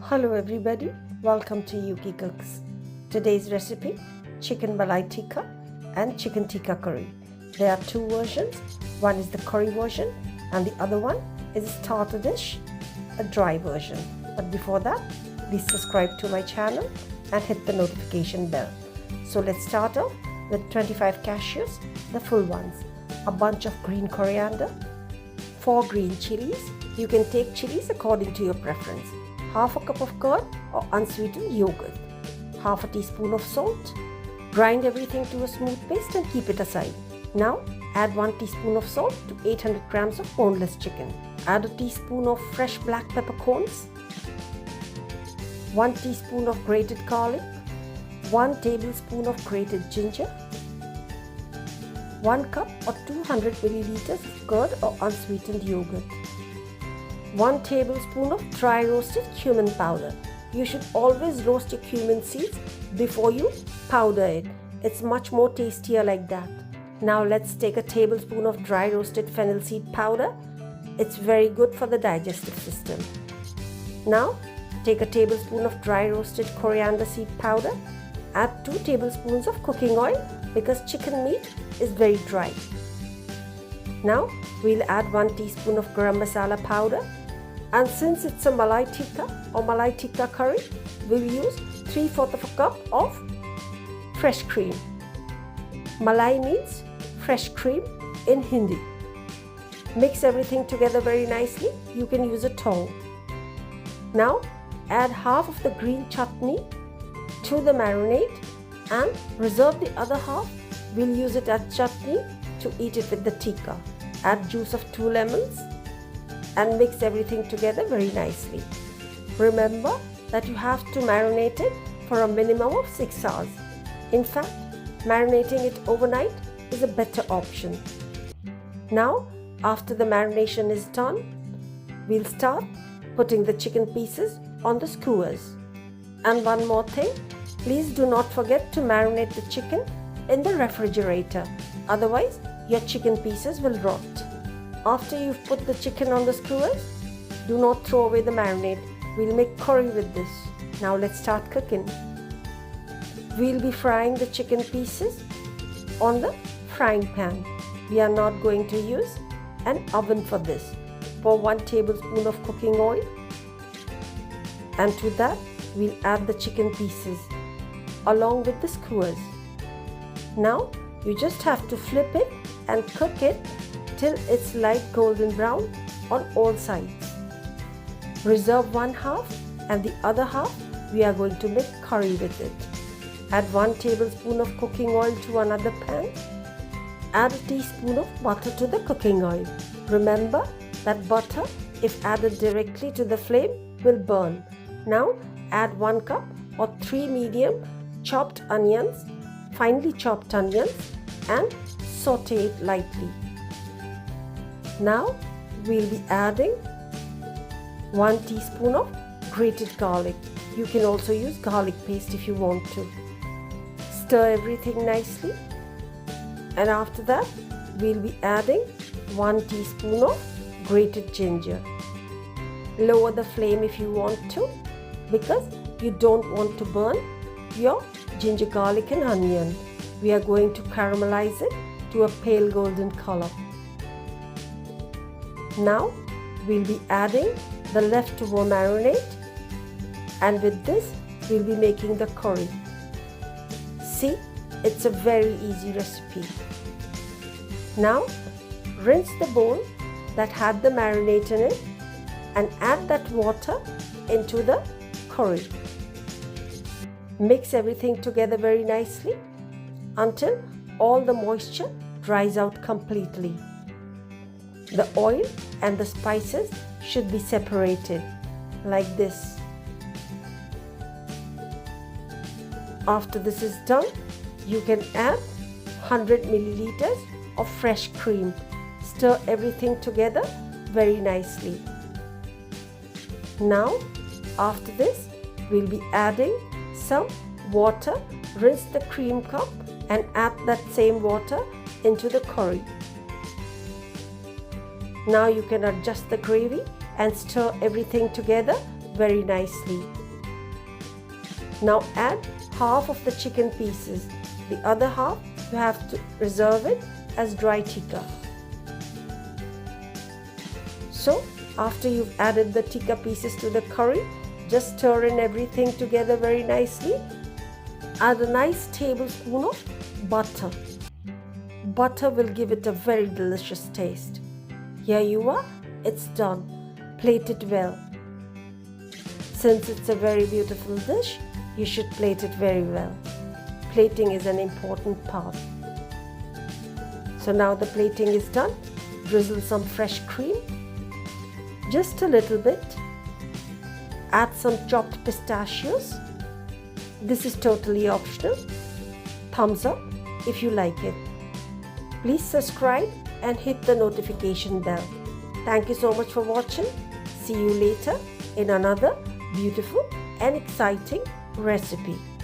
Hello everybody, welcome to yukicooks. Today's recipe, Chicken Malai Tikka and Chicken Tikka curry. There are two versions, one is the curry version and the other one is a starter dish, a dry version. But before that, please subscribe to my channel and hit the notification bell. So let's start off with 25 cashews, the full ones, a bunch of green coriander, 4 green chilies. You can take chilies according to your preference. Half a cup of curd or unsweetened yogurt, half a teaspoon of salt. Grind everything to a smooth paste and keep it aside. Now add 1 teaspoon of salt to 800 grams of boneless chicken. Add a teaspoon of fresh black peppercorns, 1 teaspoon of grated garlic, 1 tablespoon of grated ginger, 1 cup or 200 milliliters of curd or unsweetened yogurt, 1 tablespoon of dry roasted cumin powder. You should always roast your cumin seeds before you powder it. It's much more tastier like that. Now let's take a tablespoon of dry roasted fennel seed powder. It's very good for the digestive system. Now take a tablespoon of dry roasted coriander seed powder. Add 2 tablespoons of cooking oil because chicken meat is very dry. Now we'll add 1 teaspoon of garam masala powder, and since it's a malai tikka or malai tikka curry, we'll use 3/4 of a cup of fresh cream. Malai means fresh cream in Hindi. Mix everything together very nicely. You can use a tongue. Now add half of the green chutney to the marinade and reserve the other half. We'll use it as chutney to eat it with the tikka. Add juice of 2 lemons and mix everything together very nicely. Remember that you have to marinate it for a minimum of 6 hours. In fact, marinating it overnight is a better option. Now, after the marination is done, we'll start putting the chicken pieces on the skewers. And one more thing, please do not forget to marinate the chicken in the refrigerator. Otherwise, your chicken pieces will rot. After you've put the chicken on the skewers, do not throw away the marinade. We'll make curry with this. Now let's start cooking. We'll be frying the chicken pieces on the frying pan. We are not going to use an oven for this. Pour 1 tablespoon of cooking oil, and to that we'll add the chicken pieces along with the skewers. Now you just have to flip it and cook it till it's light golden brown on all sides. Reserve 1 half and the other half we are going to make curry with it. Add 1 tablespoon of cooking oil to another pan. Add a teaspoon of butter to the cooking oil. Remember that butter, if added directly to the flame, will burn. Now add 1 cup or 3 medium chopped onions, finely chopped onions, and saute it lightly. Now we'll be adding 1 teaspoon of grated garlic. You can also use garlic paste if you want to. Stir everything nicely, and after that we'll be adding 1 teaspoon of grated ginger. Lower the flame if you want to because you don't want to burn your ginger, garlic and onion. We are going to caramelize it to a pale golden color. Now we'll be adding the leftover marinade, and with this we'll be making the curry. See, it's a very easy recipe. Now rinse the bowl that had the marinade in it and add that water into the curry. Mix everything together very nicely until all the moisture dries out completely. The oil and the spices should be separated like this. After this is done, you can add 100 milliliters of fresh cream. Stir everything together very nicely. Now, after this, we'll be adding some water. Rinse the cream cup and add that same water into the curry. Now you can adjust the gravy and stir everything together very nicely. Now add half of the chicken pieces. The other half you have to reserve it as dry tikka. So after you've added the tikka pieces to the curry, just stir in everything together very nicely. Add a nice tablespoon of butter. Butter will give it a very delicious taste. Here you are, it's done. Plate it well. Since it's a very beautiful dish, you should plate it very well. Plating is an important part. So now the plating is done. Drizzle some fresh cream. Just a little bit. Add some chopped pistachios. This is totally optional. Thumbs up if you like it. Please subscribe and hit the notification bell. Thank you so much for watching. See you later in another beautiful and exciting recipe.